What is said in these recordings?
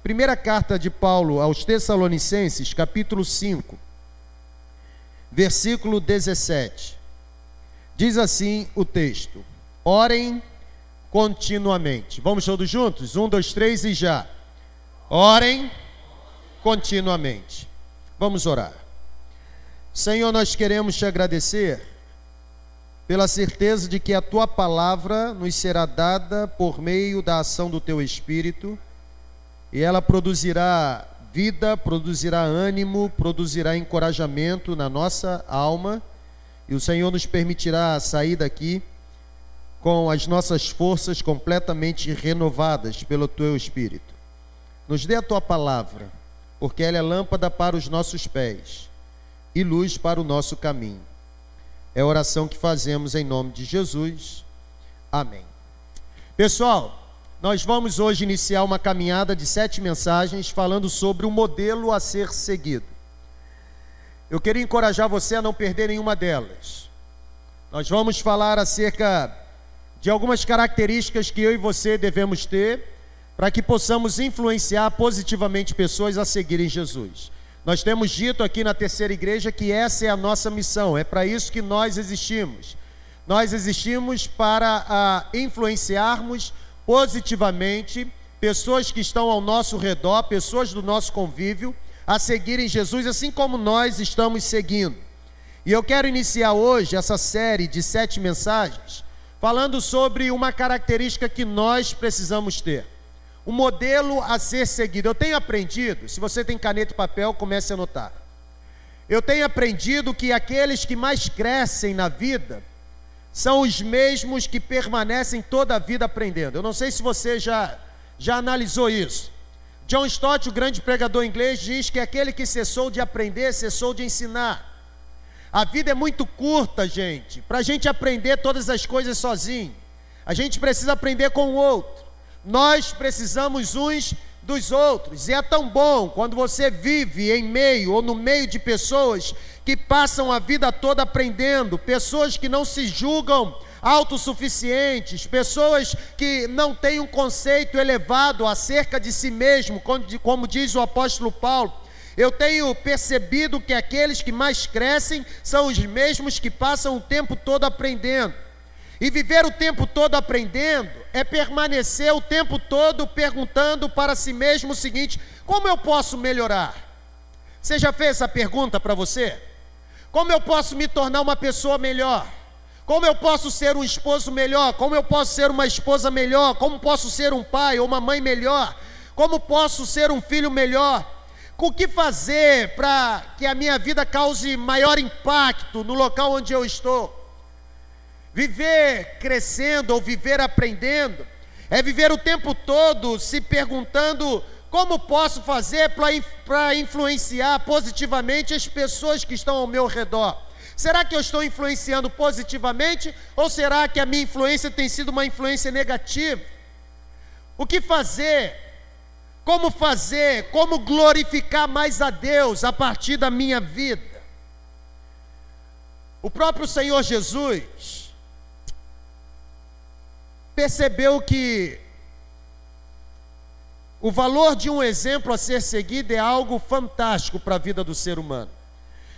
primeira carta de Paulo aos Tessalonicenses, capítulo 5, versículo 17. Diz assim o texto: orem continuamente. Vamos todos juntos? 1, 2, 3 e já. Orem continuamente. Vamos orar. Senhor, nós queremos te agradecer pela certeza de que a tua palavra nos será dada por meio da ação do teu Espírito, e ela produzirá vida, produzirá ânimo, produzirá encorajamento na nossa alma, e o Senhor nos permitirá sair daqui com as nossas forças completamente renovadas pelo teu Espírito. Nos dê a tua palavra, porque ela é lâmpada para os nossos pés e luz para o nosso caminho. É a oração que fazemos em nome de Jesus. Amém. Pessoal, nós vamos hoje iniciar uma caminhada de 7 mensagens falando sobre o modelo a ser seguido. Eu queria encorajar você a não perder nenhuma delas. Nós vamos falar acerca de algumas características que eu e você devemos ter para que possamos influenciar positivamente pessoas a seguirem Jesus. Nós temos dito aqui na Terceira Igreja que essa é a nossa missão, é para isso que nós existimos. Nós existimos para influenciarmos positivamente pessoas que estão ao nosso redor, pessoas do nosso convívio, a seguirem Jesus, assim como nós estamos seguindo. E eu quero iniciar hoje essa série de 7 mensagens, falando sobre uma característica que nós precisamos ter. O modelo a ser seguido. Eu tenho aprendido, se você tem caneta e papel, comece a anotar. Eu tenho aprendido que aqueles que mais crescem na vida são os mesmos que permanecem toda a vida aprendendo. Eu não sei se você já analisou isso. John Stott, o grande pregador inglês, diz que aquele que cessou de aprender, cessou de ensinar. A vida é muito curta, gente, para a gente aprender todas as coisas sozinho. A gente precisa aprender com o outro. Nós precisamos uns dos outros, e é tão bom quando você vive em meio ou no meio de pessoas que passam a vida toda aprendendo, pessoas que não se julgam autossuficientes, pessoas que não têm um conceito elevado acerca de si mesmo, como diz o apóstolo Paulo. Eu tenho percebido que aqueles que mais crescem são os mesmos que passam o tempo todo aprendendo. E viver o tempo todo aprendendo é permanecer o tempo todo perguntando para si mesmo o seguinte: como eu posso melhorar? Você já fez essa pergunta para você? Como eu posso me tornar uma pessoa melhor? Como eu posso ser um esposo melhor? Como eu posso ser uma esposa melhor? Como posso ser um pai ou uma mãe melhor? Como posso ser um filho melhor? O que fazer para que a minha vida cause maior impacto no local onde eu estou? Viver crescendo ou viver aprendendo é viver o tempo todo se perguntando: como posso fazer para influenciar positivamente as pessoas que estão ao meu redor? Será que eu estou influenciando positivamente ou será que a minha influência tem sido uma influência negativa? O que fazer? Como glorificar mais a Deus a partir da minha vida? O próprio Senhor Jesus percebeu que o valor de um exemplo a ser seguido é algo fantástico para a vida do ser humano.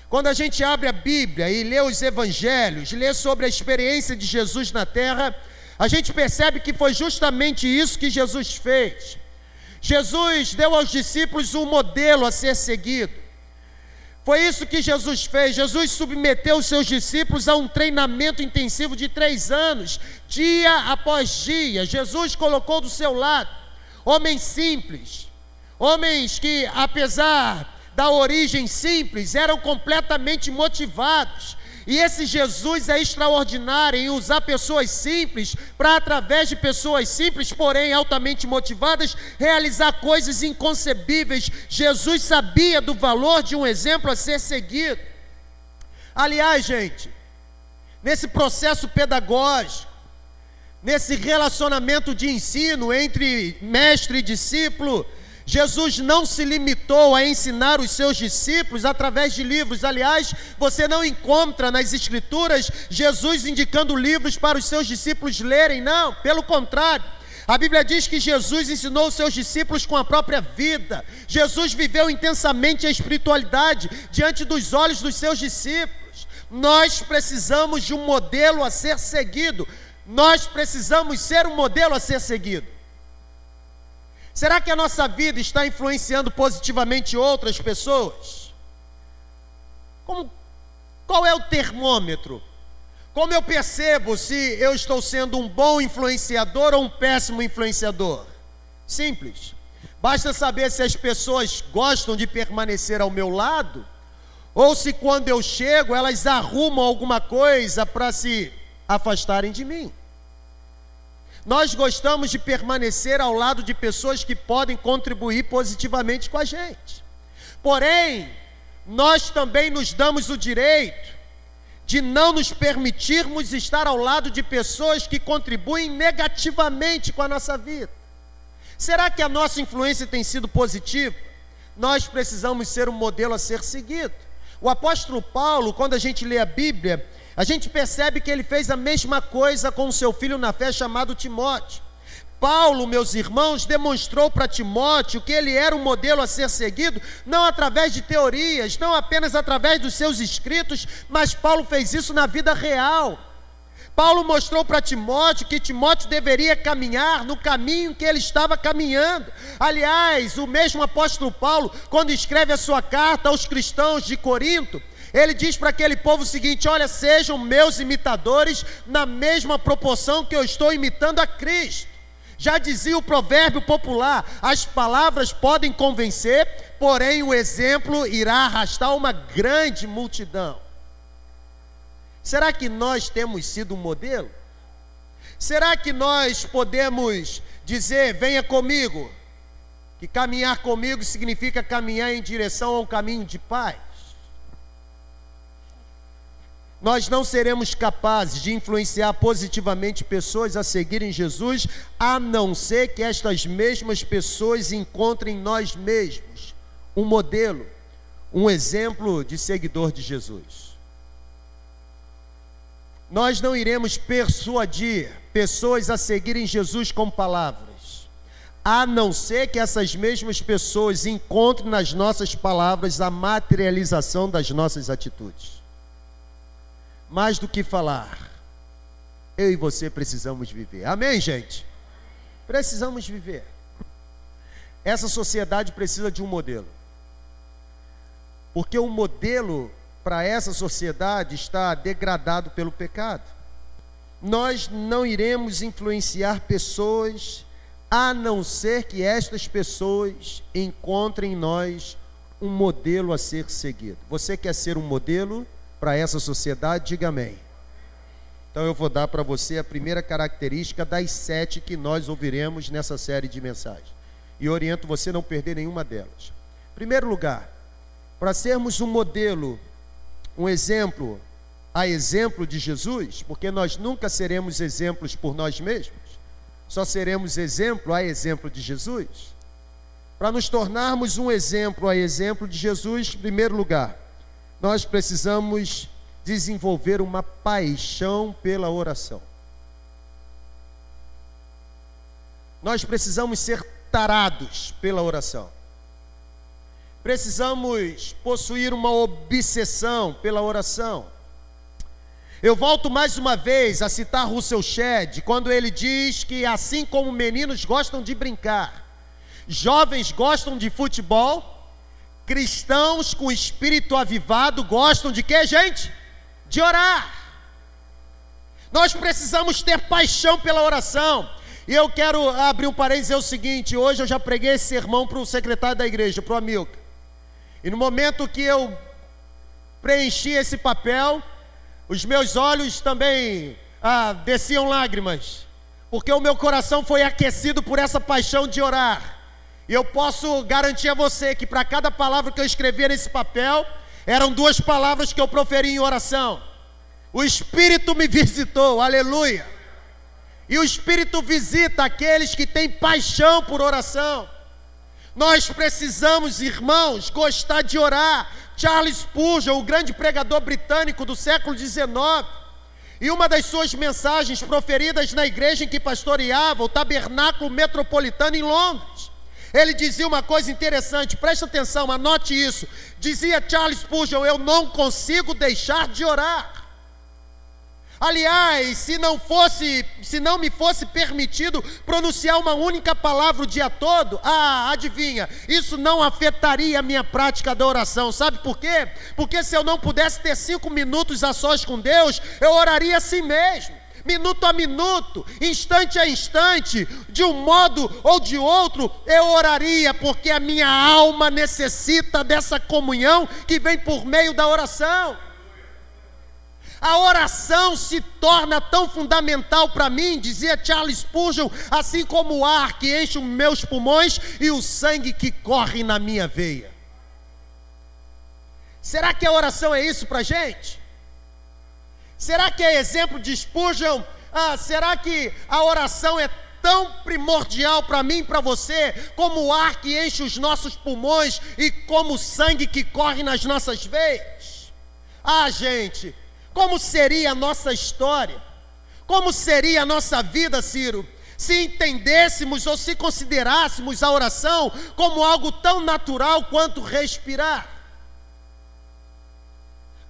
Quando a gente abre a Bíblia e lê os Evangelhos, lê sobre a experiência de Jesus na terra, a gente percebe que foi justamente isso que Jesus fez. Jesus deu aos discípulos um modelo a ser seguido. Foi isso que Jesus fez. Jesus submeteu os seus discípulos a um treinamento intensivo de 3 anos, dia após dia. Jesus colocou do seu lado homens simples, homens que, apesar da origem simples, eram completamente motivados. E esse Jesus é extraordinário em usar pessoas simples para, através de pessoas simples, porém altamente motivadas, realizar coisas inconcebíveis. Jesus sabia do valor de um exemplo a ser seguido. Aliás, gente, nesse processo pedagógico, nesse relacionamento de ensino entre mestre e discípulo, Jesus não se limitou a ensinar os seus discípulos através de livros. Aliás, você não encontra nas Escrituras Jesus indicando livros para os seus discípulos lerem, não, pelo contrário. A Bíblia diz que Jesus ensinou os seus discípulos com a própria vida. Jesus viveu intensamente a espiritualidade diante dos olhos dos seus discípulos. Nós precisamos de um modelo a ser seguido. Nós precisamos ser um modelo a ser seguido. Será que a nossa vida está influenciando positivamente outras pessoas? Qual é o termômetro? Como eu percebo se eu estou sendo um bom influenciador ou um péssimo influenciador? Simples. Basta saber se as pessoas gostam de permanecer ao meu lado, ou se quando eu chego elas arrumam alguma coisa para se afastarem de mim. Nós gostamos de permanecer ao lado de pessoas que podem contribuir positivamente com a gente. Porém, nós também nos damos o direito de não nos permitirmos estar ao lado de pessoas que contribuem negativamente com a nossa vida. Será que a nossa influência tem sido positiva? Nós precisamos ser um modelo a ser seguido. O apóstolo Paulo, quando a gente lê a Bíblia, a gente percebe que ele fez a mesma coisa com o seu filho na fé chamado Timóteo. Paulo, meus irmãos, demonstrou para Timóteo que ele era um modelo a ser seguido, não através de teorias, não apenas através dos seus escritos, mas Paulo fez isso na vida real. Paulo mostrou para Timóteo que Timóteo deveria caminhar no caminho que ele estava caminhando. Aliás, o mesmo apóstolo Paulo, quando escreve a sua carta aos cristãos de Corinto, ele diz para aquele povo o seguinte: olha, sejam meus imitadores na mesma proporção que eu estou imitando a Cristo. Já dizia o provérbio popular: as palavras podem convencer, porém o exemplo irá arrastar uma grande multidão. Será que nós temos sido um modelo? Será que nós podemos dizer: venha comigo, que caminhar comigo significa caminhar em direção a um caminho de paz? Nós não seremos capazes de influenciar positivamente pessoas a seguirem Jesus, a não ser que estas mesmas pessoas encontrem em nós mesmos um modelo, um exemplo de seguidor de Jesus. Nós não iremos persuadir pessoas a seguirem Jesus com palavras, a não ser que essas mesmas pessoas encontrem nas nossas palavras a materialização das nossas atitudes. Mais do que falar, eu e você precisamos viver. Amém, gente? Precisamos viver. Essa sociedade precisa de um modelo, porque o modelo para essa sociedade está degradado pelo pecado. Nós não iremos influenciar pessoas, a não ser que estas pessoas encontrem em nós um modelo a ser seguido. Você quer ser um modelo para essa sociedade? Diga amém. Então eu vou dar para você a primeira característica das 7 que nós ouviremos nessa série de mensagens, e oriento você a não perder nenhuma delas. Em primeiro lugar, para sermos um modelo, um exemplo, a exemplo de Jesus, porque nós nunca seremos exemplos por nós mesmos, só seremos exemplo a exemplo de Jesus. Para nos tornarmos um exemplo a exemplo de Jesus, em primeiro lugar, nós precisamos desenvolver uma paixão pela oração. Nós precisamos ser tarados pela oração. Precisamos possuir uma obsessão pela oração. Eu volto mais uma vez a citar Russell Shedd, quando ele diz que assim como meninos gostam de brincar, jovens gostam de futebol, cristãos com espírito avivado gostam de quê, gente? De orar. Nós precisamos ter paixão pela oração. E eu quero abrir um parênteses e dizer o seguinte: hoje eu já preguei esse sermão para o secretário da igreja, para o Amilcar. E no momento que eu preenchi esse papel, os meus olhos também desciam lágrimas, porque o meu coração foi aquecido por essa paixão de orar. E eu posso garantir a você que para cada palavra que eu escrevia nesse papel, eram 2 palavras que eu proferi em oração. O Espírito me visitou, aleluia. E o Espírito visita aqueles que têm paixão por oração. Nós precisamos, irmãos, gostar de orar. Charles Spurgeon, o grande pregador britânico do século XIX, E uma das suas mensagens proferidas na igreja em que pastoreava, o Tabernáculo Metropolitano em Londres, ele dizia uma coisa interessante, presta atenção, anote isso. Dizia Charles Spurgeon: eu não consigo deixar de orar. Aliás, se não me fosse permitido pronunciar uma única palavra o dia todo, adivinha, isso não afetaria a minha prática da oração. Sabe por quê? Porque se eu não pudesse ter 5 minutos a sós com Deus, eu oraria assim mesmo, minuto a minuto, instante a instante, de um modo ou de outro, eu oraria, porque a minha alma necessita dessa comunhão que vem por meio da oração. A oração se torna tão fundamental para mim, dizia Charles Spurgeon, assim como o ar que enche os meus pulmões e o sangue que corre na minha veia. Será que a oração é isso para a gente? Será que é exemplo de Spurgeon? Será que a oração é tão primordial para mim e para você, como o ar que enche os nossos pulmões e como o sangue que corre nas nossas veias? Gente, como seria a nossa história? Como seria a nossa vida, Ciro, se entendêssemos ou se considerássemos a oração como algo tão natural quanto respirar?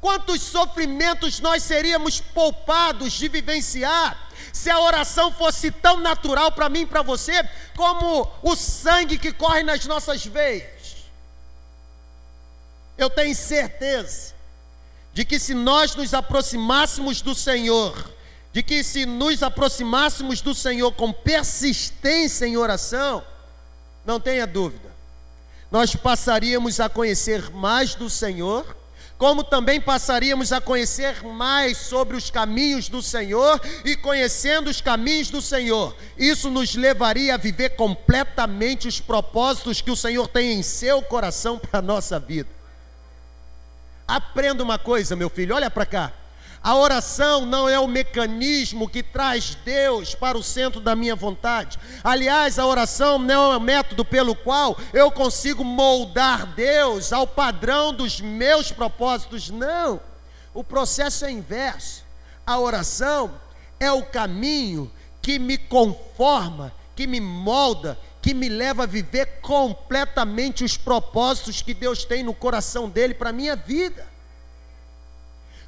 Quantos sofrimentos nós seríamos poupados de vivenciar se a oração fosse tão natural para mim e para você como o sangue que corre nas nossas veias? Eu tenho certeza de que se nós nos aproximássemos do Senhor, com persistência em oração, não tenha dúvida, nós passaríamos a conhecer mais do Senhor, como também passaríamos a conhecer mais sobre os caminhos do Senhor, e conhecendo os caminhos do Senhor, isso nos levaria a viver completamente os propósitos que o Senhor tem em seu coração para a nossa vida. Aprenda uma coisa, meu filho, olha para cá. A oração não é o mecanismo que traz Deus para o centro da minha vontade. Aliás, a oração não é o método pelo qual eu consigo moldar Deus ao padrão dos meus propósitos. Não, o processo é inverso. A oração é o caminho que me conforma, que me molda, que me leva a viver completamente os propósitos que Deus tem no coração dele para a minha vida.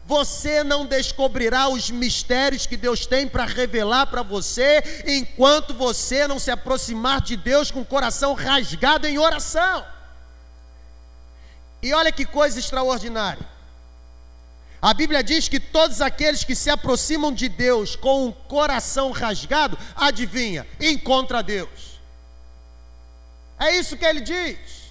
Você não descobrirá os mistérios que Deus tem para revelar para você, enquanto você não se aproximar de Deus com o coração rasgado em oração. E olha que coisa extraordinária. A Bíblia diz que todos aqueles que se aproximam de Deus com o coração rasgado, adivinha, encontra Deus. É isso que ele diz.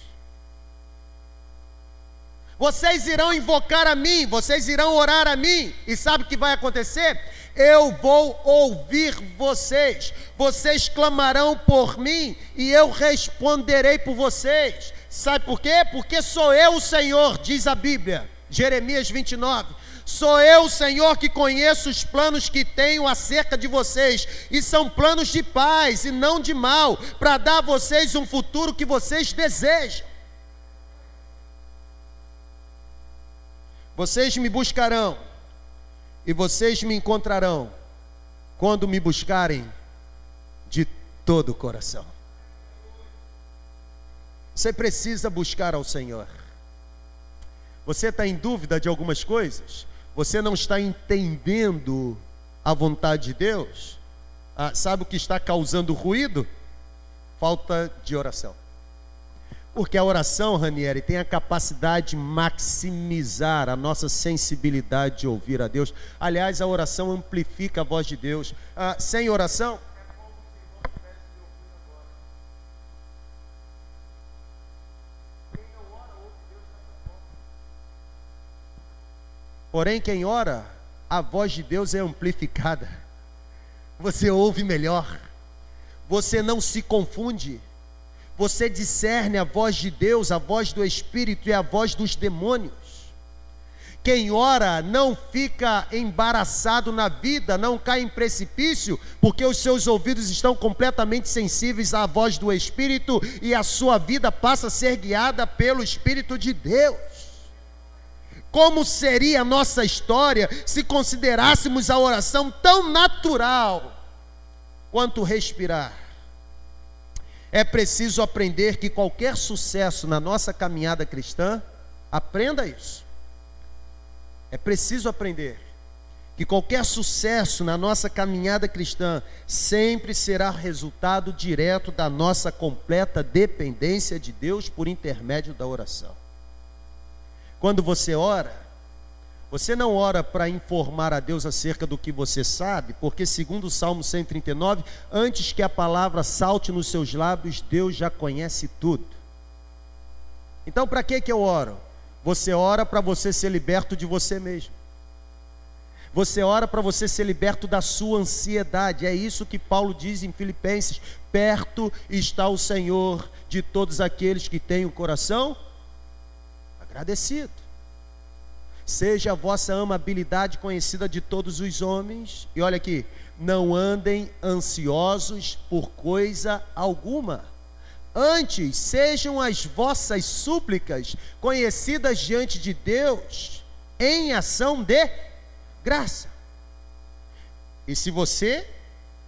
Vocês irão invocar a mim, vocês irão orar a mim, e sabe o que vai acontecer? Eu vou ouvir vocês, vocês clamarão por mim, e eu responderei por vocês. Sabe por quê? Porque sou eu o Senhor, diz a Bíblia, Jeremias 29. Sou eu, Senhor, que conheço os planos que tenho acerca de vocês, e são planos de paz e não de mal, para dar a vocês um futuro que vocês desejam. Vocês me buscarão, e vocês me encontrarão, quando me buscarem de todo o coração. Você precisa buscar ao Senhor. Você está em dúvida de algumas coisas? Você não está entendendo a vontade de Deus? Sabe o que está causando ruído? Falta de oração. Porque a oração, Ranieri, tem a capacidade de maximizar a nossa sensibilidade de ouvir a Deus. Aliás, a oração amplifica a voz de Deus. Sem oração, porém, quem ora, a voz de Deus é amplificada. Você ouve melhor. Você não se confunde. Você discerne a voz de Deus, a voz do Espírito e a voz dos demônios. Quem ora não fica embaraçado na vida, não cai em precipício, porque os seus ouvidos estão completamente sensíveis à voz do Espírito e a sua vida passa a ser guiada pelo Espírito de Deus. Como seria a nossa história se considerássemos a oração tão natural quanto respirar? É preciso aprender que qualquer sucesso na nossa caminhada cristã, aprenda isso. É preciso aprender que qualquer sucesso na nossa caminhada cristã sempre será resultado direto da nossa completa dependência de Deus por intermédio da oração. Quando você ora, você não ora para informar a Deus acerca do que você sabe, porque segundo o Salmo 139, antes que a palavra salte nos seus lábios, Deus já conhece tudo. Então para que eu oro? Você ora para você ser liberto de você mesmo. Você ora para você ser liberto da sua ansiedade. É isso que Paulo diz em Filipenses: perto está o Senhor de todos aqueles que têm o coração agradecido. Seja a vossa amabilidade conhecida de todos os homens. E olha aqui: não andem ansiosos por coisa alguma. Antes, sejam as vossas súplicas conhecidas diante de Deus em ação de graça. E se você,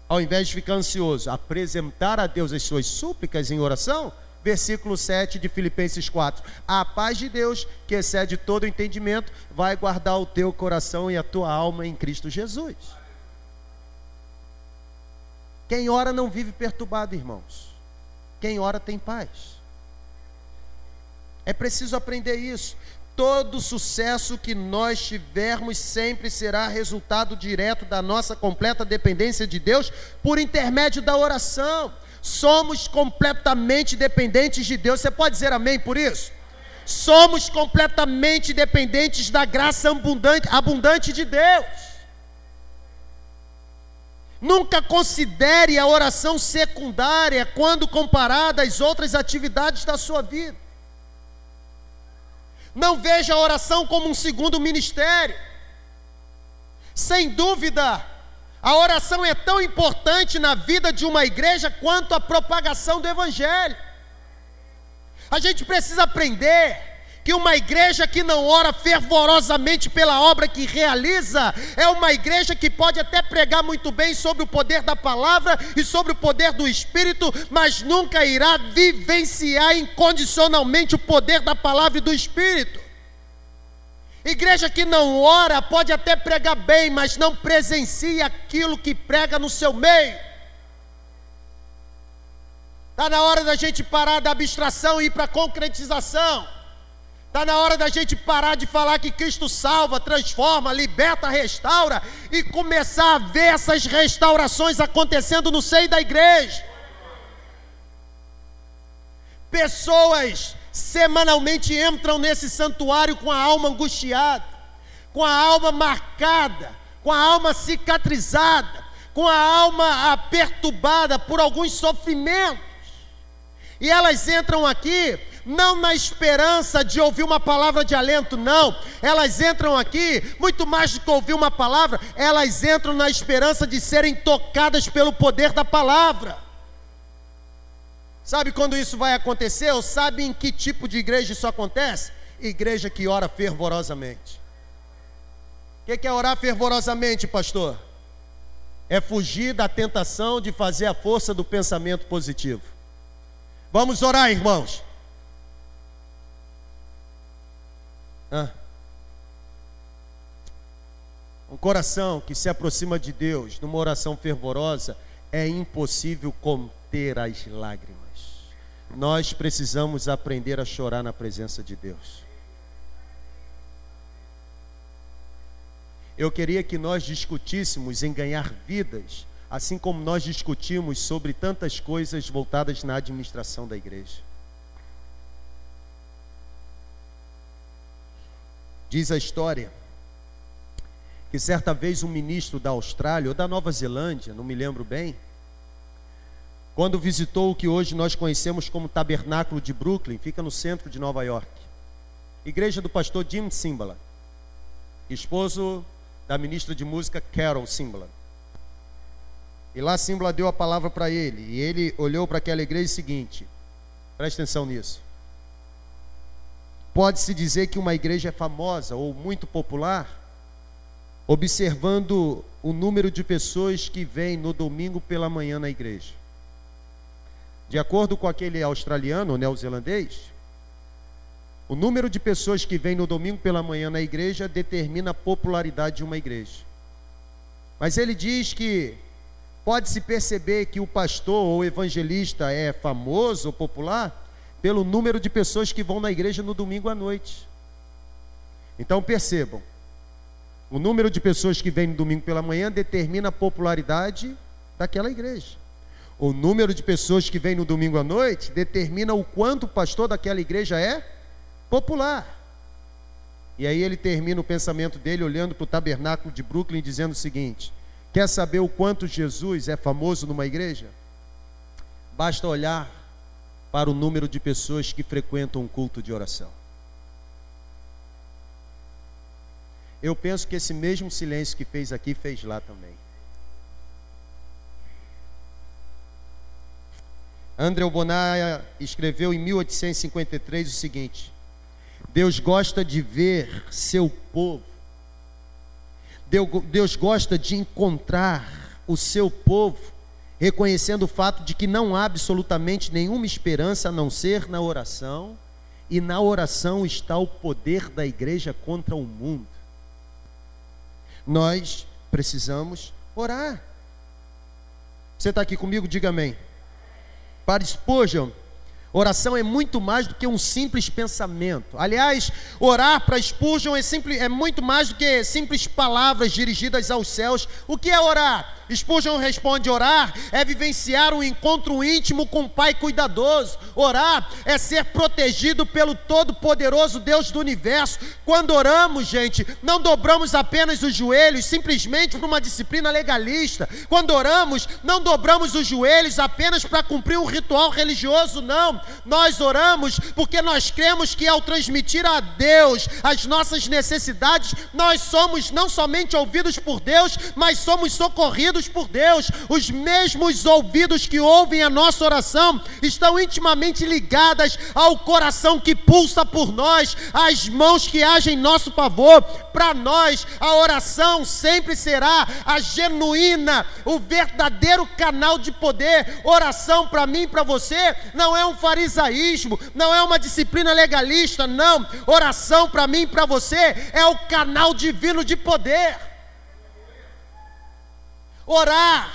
ao invés de ficar ansioso, apresentar a Deus as suas súplicas em oração, versículo 7 de Filipenses 4, a paz de Deus, que excede todo entendimento, vai guardar o teu coração e a tua alma em Cristo Jesus. Quem ora não vive perturbado, irmãos. Quem ora tem paz. É preciso aprender isso. Todo sucesso que nós tivermos sempre será resultado direto da nossa completa dependência de Deus por intermédio da oração. Somos completamente dependentes de Deus. Você pode dizer amém por isso? Somos completamente dependentes da graça abundante de Deus. Nunca considere a oração secundária quando comparada às outras atividades da sua vida. Não veja a oração como um segundo ministério. Sem dúvida, a oração é tão importante na vida de uma igreja quanto a propagação do evangelho. A gente precisa aprender que uma igreja que não ora fervorosamente pela obra que realiza é uma igreja que pode até pregar muito bem sobre o poder da palavra e sobre o poder do Espírito, mas nunca irá vivenciar incondicionalmente o poder da palavra e do Espírito. Igreja que não ora pode até pregar bem, mas não presencia aquilo que prega no seu meio. Está na hora da gente parar da abstração e ir para a concretização. Está na hora da gente parar de falar que Cristo salva, transforma, liberta, restaura e começar a ver essas restaurações acontecendo no seio da igreja. Pessoas semanalmente entram nesse santuário com a alma angustiada, com a alma marcada, com a alma cicatrizada, com a alma perturbada por alguns sofrimentos. E elas entram aqui não na esperança de ouvir uma palavra de alento, não. Elas entram aqui, muito mais do que ouvir uma palavra, elas entram na esperança de serem tocadas pelo poder da palavra. Sabe quando isso vai acontecer? Ou sabe em que tipo de igreja isso acontece? Igreja que ora fervorosamente. O que é orar fervorosamente, pastor? É fugir da tentação de fazer a força do pensamento positivo. Vamos orar, irmãos. Um coração que se aproxima de Deus numa oração fervorosa, é impossível conter as lágrimas. Nós precisamos aprender a chorar na presença de Deus. Eu queria que nós discutíssemos em ganhar vidas, assim como nós discutimos sobre tantas coisas voltadas na administração da igreja. Diz a história que certa vez um ministro da Austrália ou da Nova Zelândia, não me lembro bem, quando visitou o que hoje nós conhecemos como Tabernáculo de Brooklyn, fica no centro de Nova York, igreja do pastor Jim Cymbala, esposo da ministra de música Carol Cymbala. E lá Cymbala deu a palavra para ele, e ele olhou para aquela igreja e disse o seguinte, presta atenção nisso: pode-se dizer que uma igreja é famosa ou muito popular, observando o número de pessoas que vêm no domingo pela manhã na igreja. De acordo com aquele australiano, neozelandês, o número de pessoas que vêm no domingo pela manhã na igreja determina a popularidade de uma igreja. Mas ele diz que pode-se perceber que o pastor ou evangelista é famoso ou popular pelo número de pessoas que vão na igreja no domingo à noite. Então percebam, o número de pessoas que vêm no domingo pela manhã determina a popularidade daquela igreja. O número de pessoas que vêm no domingo à noite determina o quanto o pastor daquela igreja é popular. E aí ele termina o pensamento dele olhando para o tabernáculo de Brooklyn, dizendo o seguinte: quer saber o quanto Jesus é famoso numa igreja? Basta olhar para o número de pessoas que frequentam um culto de oração. Eu penso que esse mesmo silêncio que fez aqui, fez lá também. André Bonar escreveu em 1853 o seguinte: Deus gosta de ver seu povo, Deus gosta de encontrar o seu povo, reconhecendo o fato de que não há absolutamente nenhuma esperança a não ser na oração, e na oração está o poder da igreja contra o mundo. Nós precisamos orar. Você está aqui comigo? Diga amém. Para Spurgeon, oração é muito mais do que um simples pensamento. Aliás, orar para Spurgeon é muito mais do que simples palavras dirigidas aos céus. O que é orar? Spurgeon responde: orar é vivenciar um encontro íntimo com o Pai cuidadoso. Orar é ser protegido pelo todo-poderoso Deus do universo. Quando oramos, gente, não dobramos apenas os joelhos simplesmente para uma disciplina legalista. Quando oramos, não dobramos os joelhos apenas para cumprir um ritual religioso, não. Nós oramos porque nós cremos que ao transmitir a Deus as nossas necessidades, nós somos não somente ouvidos por Deus, mas somos socorridos por Deus. Os mesmos ouvidos que ouvem a nossa oração estão intimamente ligadas ao coração que pulsa por nós, às mãos que agem em nosso favor. Para nós, a oração sempre será a genuína, o verdadeiro canal de poder. Oração para mim e para você não é um farisaísmo, não é uma disciplina legalista, não. Oração para mim e para você é o canal divino de poder. Orar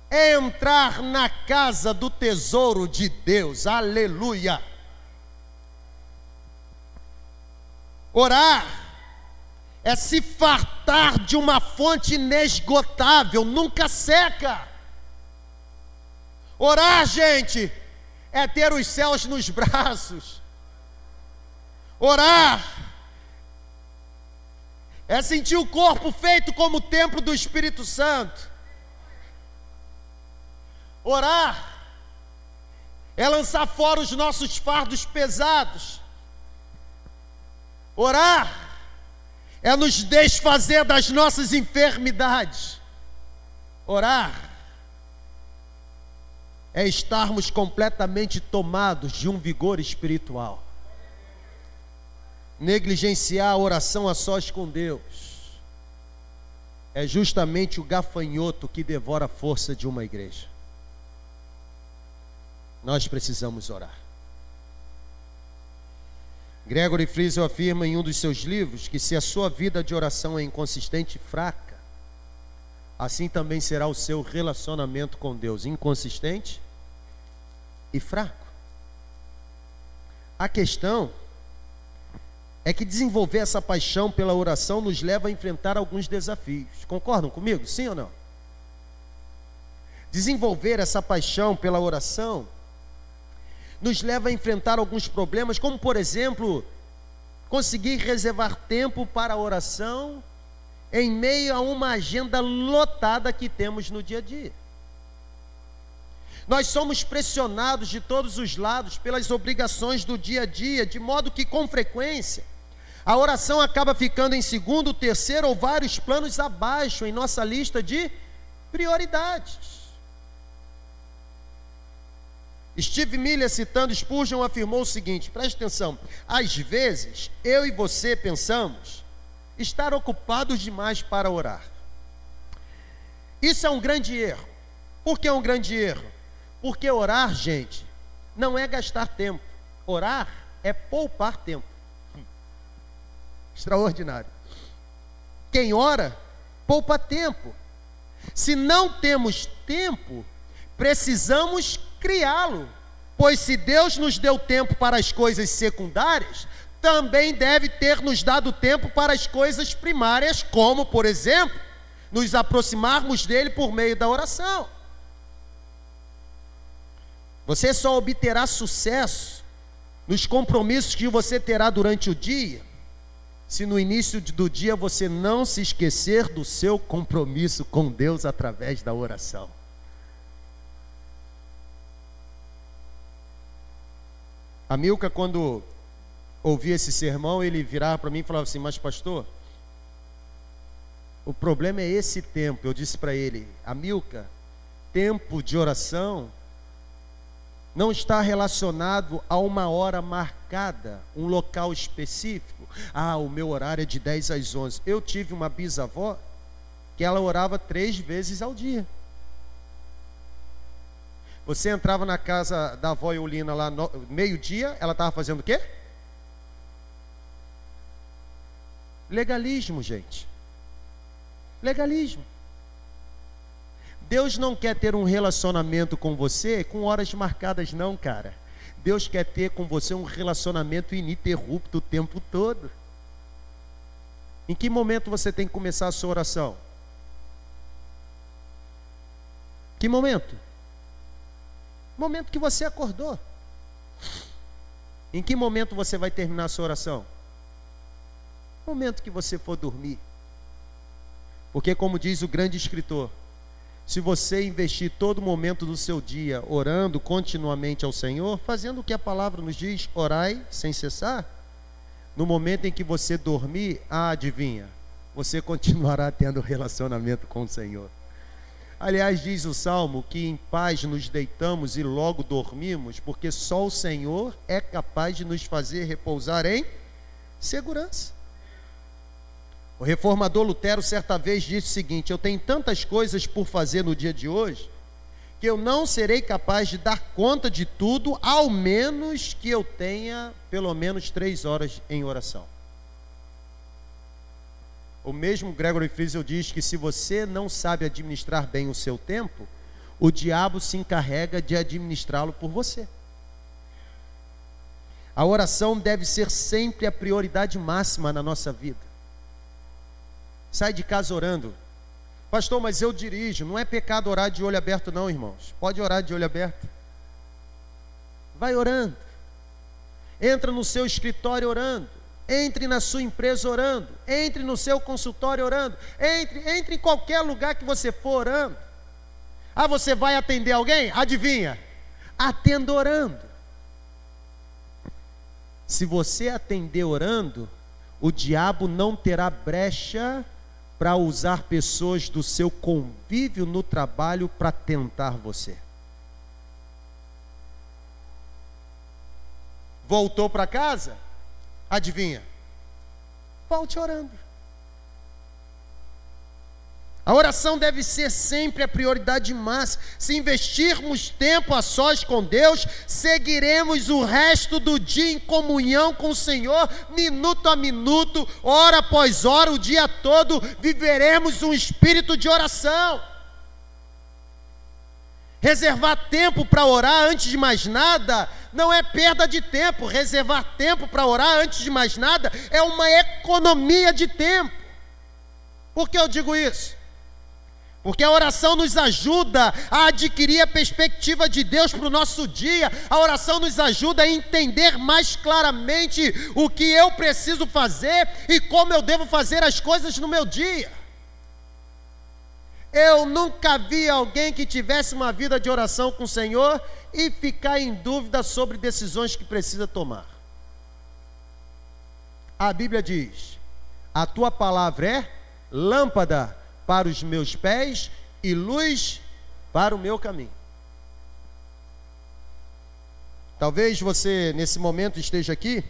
é entrar na casa do tesouro de Deus. Aleluia. Orar é se fartar de uma fonte inesgotável, nunca seca. Orar, gente, é ter os céus nos braços. Orar é sentir o corpo feito como o templo do Espírito Santo. Orar é lançar fora os nossos fardos pesados. Orar é nos desfazer das nossas enfermidades. Orar é estarmos completamente tomados de um vigor espiritual. Negligenciar a oração a sós com Deus é justamente o gafanhoto que devora a força de uma igreja. Nós precisamos orar. Gregory Friesel afirma em um dos seus livros que se a sua vida de oração é inconsistente e fraca, assim também será o seu relacionamento com Deus, inconsistente e fraco. A questão é que desenvolver essa paixão pela oração nos leva a enfrentar alguns desafios. Concordam comigo? Sim ou não? Desenvolver essa paixão pela oração nos leva a enfrentar alguns problemas, como por exemplo, conseguir reservar tempo para a oração em meio a uma agenda lotada que temos no dia a dia. Nós somos pressionados de todos os lados pelas obrigações do dia a dia, de modo que com frequência a oração acaba ficando em segundo, terceiro ou vários planos abaixo em nossa lista de prioridades. Steve Miller, citando Spurgeon, afirmou o seguinte, preste atenção: às vezes, eu e você pensamos estar ocupados demais para orar. Isso é um grande erro. Por que é um grande erro? Porque orar, gente, não é gastar tempo. Orar é poupar tempo. Extraordinário. Quem ora, poupa tempo. Se não temos tempo, precisamos criá-lo. Pois se Deus nos deu tempo para as coisas secundárias, também deve ter nos dado tempo para as coisas primárias, como, por exemplo, nos aproximarmos dele por meio da oração. Você só obterá sucesso nos compromissos que você terá durante o dia, se no início do dia você não se esquecer do seu compromisso com Deus através da oração. A Milka, quando ouvia esse sermão, ele virava para mim e falava assim: mas pastor, o problema é esse tempo. Eu disse para ele: Amilca, tempo de oração não está relacionado a uma hora marcada, um local específico. Ah, o meu horário é de 10 às 11. Eu tive uma bisavó que ela orava 3 vezes ao dia. Você entrava na casa da avó Eulina lá no meio-dia, ela estava fazendo o quê? Legalismo, gente. Legalismo. Deus não quer ter um relacionamento com você com horas marcadas, não, cara. Deus quer ter com você um relacionamento ininterrupto o tempo todo. Em que momento você tem que começar a sua oração? Que momento? Momento que você acordou. Em que momento você vai terminar a sua oração? Momento que você for dormir. Porque, como diz o grande escritor, se você investir todo momento do seu dia orando continuamente ao Senhor, fazendo o que a palavra nos diz, orai sem cessar, no momento em que você dormir, adivinha, você continuará tendo relacionamento com o Senhor. Aliás, diz o Salmo que em paz nos deitamos e logo dormimos, porque só o Senhor é capaz de nos fazer repousar em segurança. O reformador Lutero certa vez disse o seguinte: eu tenho tantas coisas por fazer no dia de hoje, que eu não serei capaz de dar conta de tudo, ao menos que eu tenha pelo menos 3 horas em oração. O mesmo Gregory Friesel diz que se você não sabe administrar bem o seu tempo, o diabo se encarrega de administrá-lo por você. A oração deve ser sempre a prioridade máxima na nossa vida. Sai de casa orando. Pastor, mas eu dirijo. Não é pecado orar de olho aberto não, irmãos. Pode orar de olho aberto. Vai orando. Entra no seu escritório orando. Entre na sua empresa orando. Entre no seu consultório orando. Entre em qualquer lugar que você for orando. Ah, você vai atender alguém? Adivinha? Atenda orando. Se você atender orando, o diabo não terá brecha para usar pessoas do seu convívio no trabalho para tentar você. Voltou para casa? Adivinha? Volte orando. A oração deve ser sempre a prioridade máxima. Se investirmos tempo a sós com Deus, seguiremos o resto do dia em comunhão com o Senhor, minuto a minuto, hora após hora, o dia todo, viveremos um espírito de oração. Reservar tempo para orar antes de mais nada não é perda de tempo. Reservar tempo para orar antes de mais nada é uma economia de tempo. Por que eu digo isso? Porque a oração nos ajuda a adquirir a perspectiva de Deus para o nosso dia. A oração nos ajuda a entender mais claramente o que eu preciso fazer e como eu devo fazer as coisas no meu dia. Eu nunca vi alguém que tivesse uma vida de oração com o Senhor e ficar em dúvida sobre decisões que precisa tomar. A Bíblia diz: a tua palavra é lâmpada para os meus pés e luz para o meu caminho. Talvez você nesse momento esteja aqui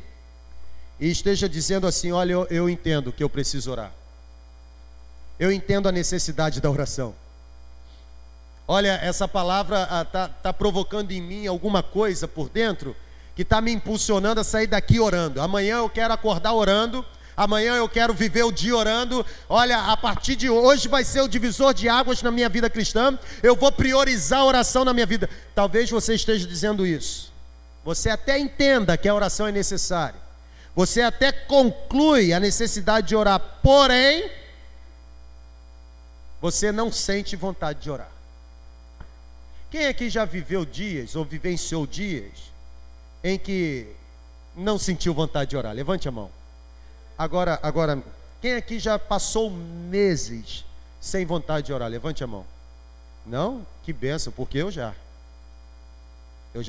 e esteja dizendo assim: olha, eu entendo que eu preciso orar. Eu entendo a necessidade da oração. Olha, essa palavra está provocando em mim alguma coisa por dentro que está me impulsionando a sair daqui orando. Amanhã eu quero acordar orando. Amanhã eu quero viver o dia orando. Olha, a partir de hoje vai ser o divisor de águas na minha vida cristã. Eu vou priorizar a oração na minha vida. Talvez você esteja dizendo isso. Você até entenda que a oração é necessária. Você até conclui a necessidade de orar. Porém, você não sente vontade de orar. Quem aqui já viveu dias ou vivenciou dias em que não sentiu vontade de orar? Levante a mão. Agora, quem aqui já passou meses sem vontade de orar? Levante a mão. Não? Que bênção, porque eu já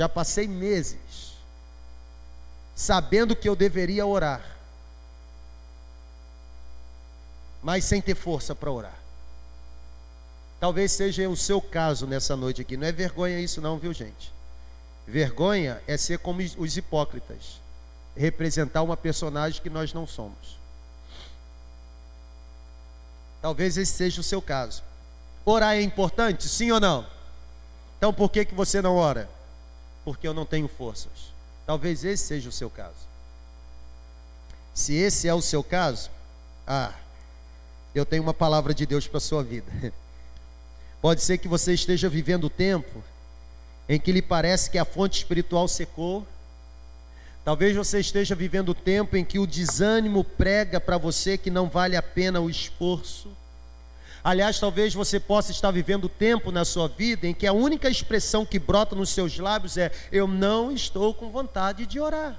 passei meses sabendo que eu deveria orar, mas sem ter força para orar. Talvez seja o seu caso nessa noite aqui. Não é vergonha isso não, viu, gente? Vergonha é ser como os hipócritas, representar uma personagem que nós não somos. Talvez esse seja o seu caso. Orar é importante, sim ou não? Então por que você não ora? Porque eu não tenho forças. Talvez esse seja o seu caso. Se esse é o seu caso, eu tenho uma palavra de Deus para a sua vida. Pode ser que você esteja vivendo o tempo em que lhe parece que a fonte espiritual secou. Talvez você esteja vivendo o tempo em que o desânimo prega para você que não vale a pena o esforço. Aliás, talvez você possa estar vivendo o tempo na sua vida em que a única expressão que brota nos seus lábios é: eu não estou com vontade de orar.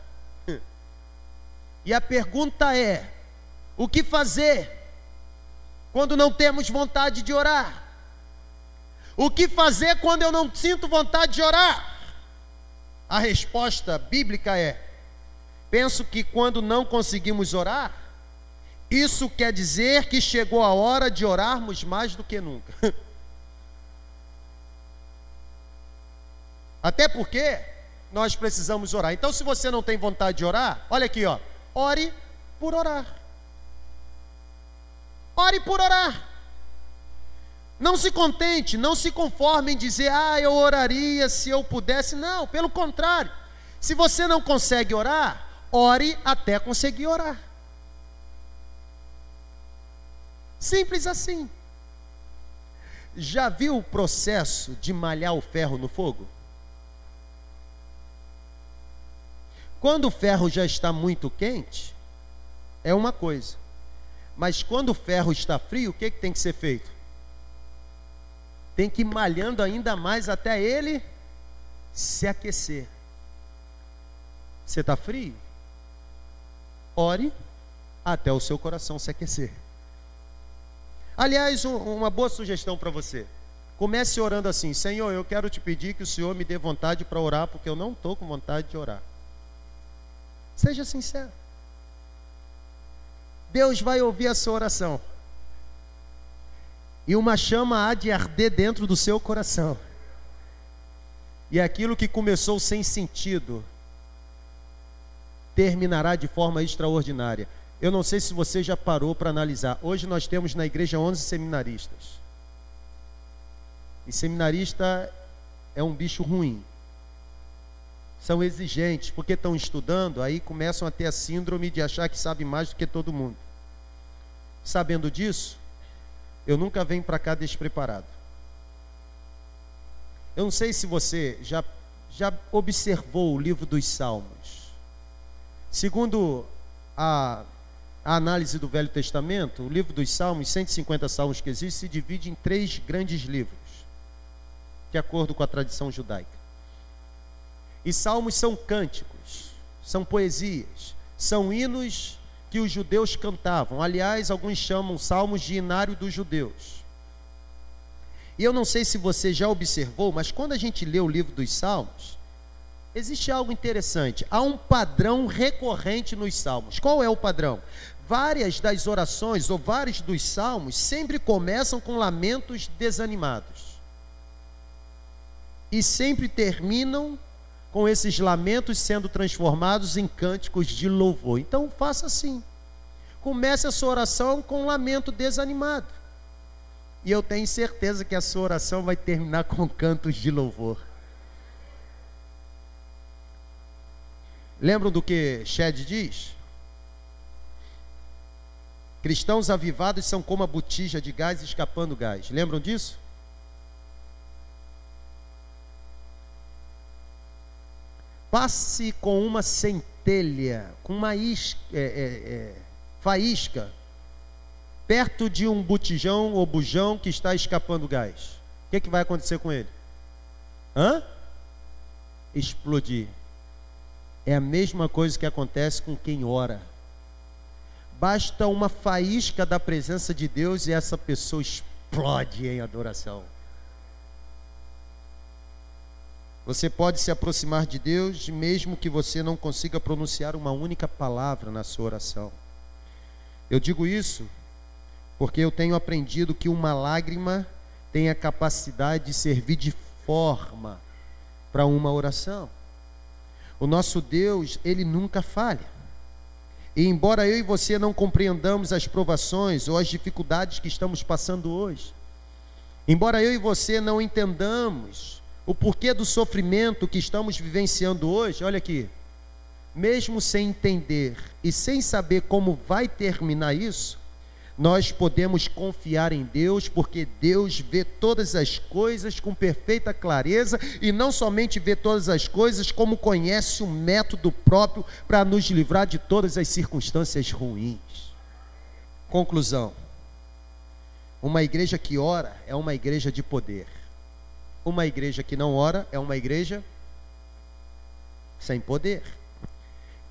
E a pergunta é: o que fazer quando não temos vontade de orar? O que fazer quando eu não sinto vontade de orar? A resposta bíblica é: penso que quando não conseguimos orar, isso quer dizer que chegou a hora de orarmos mais do que nunca. Até porque nós precisamos orar. Então, se você não tem vontade de orar, olha aqui, ore por orar. Ore por orar. Não se contente, não se conforme em dizer: eu oraria se eu pudesse. Não, pelo contrário. Se você não consegue orar, ore até conseguir orar. Simples assim. Já viu o processo de malhar o ferro no fogo? Quando o ferro já está muito quente, é uma coisa. Mas quando o ferro está frio, o que tem que ser feito? Tem que ir malhando ainda mais até ele se aquecer. Você está frio? Ore até o seu coração se aquecer. Aliás, uma boa sugestão para você. Comece orando assim: Senhor, eu quero te pedir que o Senhor me dê vontade para orar, porque eu não estou com vontade de orar. Seja sincero. Deus vai ouvir a sua oração. E uma chama há de arder dentro do seu coração. E aquilo que começou sem sentido terminará de forma extraordinária. Eu não sei se você já parou para analisar. Hoje nós temos na igreja 11 seminaristas. E seminarista é um bicho ruim. São exigentes, porque estão estudando, aí começam a ter a síndrome de achar que sabe mais do que todo mundo. Sabendo disso, eu nunca venho para cá despreparado. Eu não sei se você já observou o livro dos Salmos. Segundo a análise do Velho Testamento, o livro dos Salmos, 150 salmos que existem, se divide em 3 grandes livros, de acordo com a tradição judaica. E salmos são cânticos, são poesias, são hinos que os judeus cantavam. Aliás, alguns chamam salmos de hinário dos judeus. E eu não sei se você já observou, mas quando a gente lê o livro dos Salmos, existe algo interessante. Há um padrão recorrente nos salmos. Qual é o padrão? Várias das orações ou vários dos salmos sempre começam com lamentos desanimados. E sempre terminam com esses lamentos sendo transformados em cânticos de louvor. Então faça assim. Comece a sua oração com um lamento desanimado. E eu tenho certeza que a sua oração vai terminar com cantos de louvor. Lembram do que Shed diz? Cristãos avivados são como a botija de gás escapando gás. Lembram disso? Passe com uma centelha, com uma faísca, perto de um botijão ou bujão que está escapando gás. O que vai acontecer com ele? Explodir. É a mesma coisa que acontece com quem ora. Basta uma faísca da presença de Deus e essa pessoa explode em adoração. Você pode se aproximar de Deus mesmo que você não consiga pronunciar uma única palavra na sua oração. Eu digo isso porque eu tenho aprendido que uma lágrima tem a capacidade de servir de forma para uma oração. O nosso Deus, Ele nunca falha. E embora eu e você não compreendamos as provações ou as dificuldades que estamos passando hoje, embora eu e você não entendamos o porquê do sofrimento que estamos vivenciando hoje, olha aqui, mesmo sem entender e sem saber como vai terminar isso, nós podemos confiar em Deus, porque Deus vê todas as coisas com perfeita clareza, e não somente vê todas as coisas, como conhece um método próprio para nos livrar de todas as circunstâncias ruins. Conclusão: uma igreja que ora é uma igreja de poder. Uma igreja que não ora é uma igreja sem poder.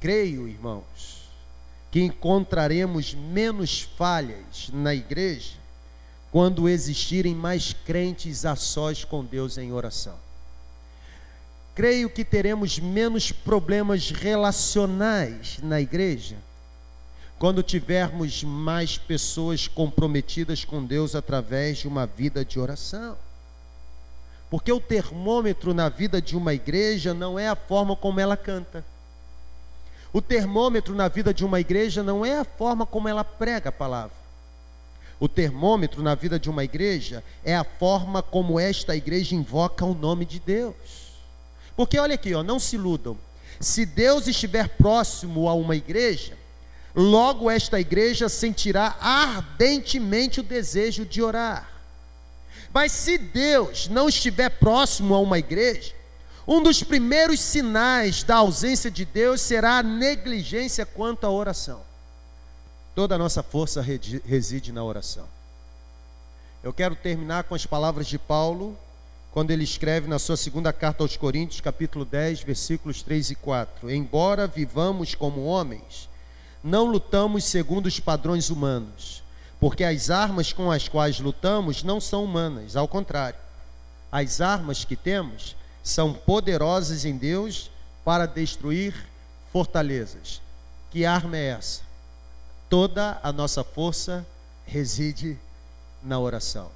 Creio, irmãos, que encontraremos menos falhas na igreja quando existirem mais crentes a sós com Deus em oração. Creio que teremos menos problemas relacionais na igreja quando tivermos mais pessoas comprometidas com Deus através de uma vida de oração. Porque o termômetro na vida de uma igreja não é a forma como ela canta. O termômetro na vida de uma igreja não é a forma como ela prega a palavra. O termômetro na vida de uma igreja é a forma como esta igreja invoca o nome de Deus. Porque olha aqui, não se iludam. Se Deus estiver próximo a uma igreja, logo esta igreja sentirá ardentemente o desejo de orar. Mas se Deus não estiver próximo a uma igreja, um dos primeiros sinais da ausência de Deus será a negligência quanto à oração. Toda a nossa força reside na oração. Eu quero terminar com as palavras de Paulo, quando ele escreve na sua segunda carta aos Coríntios, capítulo 10, versículos 3 e 4. Embora vivamos como homens, não lutamos segundo os padrões humanos, porque as armas com as quais lutamos não são humanas, ao contrário. As armas que temos são poderosas em Deus para destruir fortalezas. Que arma é essa? Toda a nossa força reside na oração.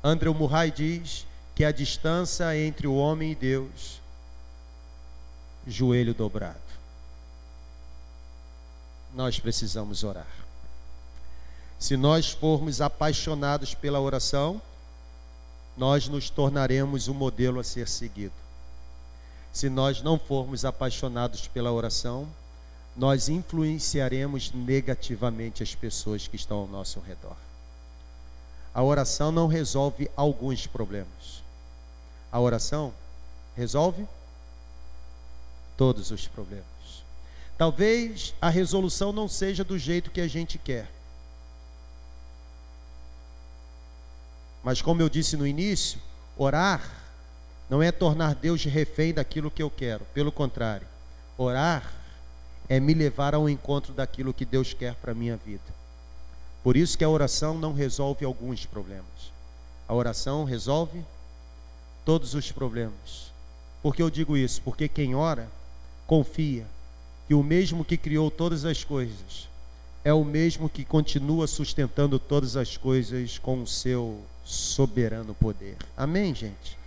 André Murray diz que a distância entre o homem e Deus, joelho dobrado. Nós precisamos orar. Se nós formos apaixonados pela oração, nós nos tornaremos um modelo a ser seguido. Se nós não formos apaixonados pela oração, nós influenciaremos negativamente as pessoas que estão ao nosso redor. A oração não resolve alguns problemas. A oração resolve todos os problemas. Talvez a resolução não seja do jeito que a gente quer. Mas como eu disse no início, orar não é tornar Deus refém daquilo que eu quero. Pelo contrário, orar é me levar ao encontro daquilo que Deus quer para a minha vida. Por isso que a oração não resolve alguns problemas. A oração resolve todos os problemas. Por que eu digo isso? Porque quem ora, confia que o mesmo que criou todas as coisas é o mesmo que continua sustentando todas as coisas com o seu soberano poder. Amém, gente?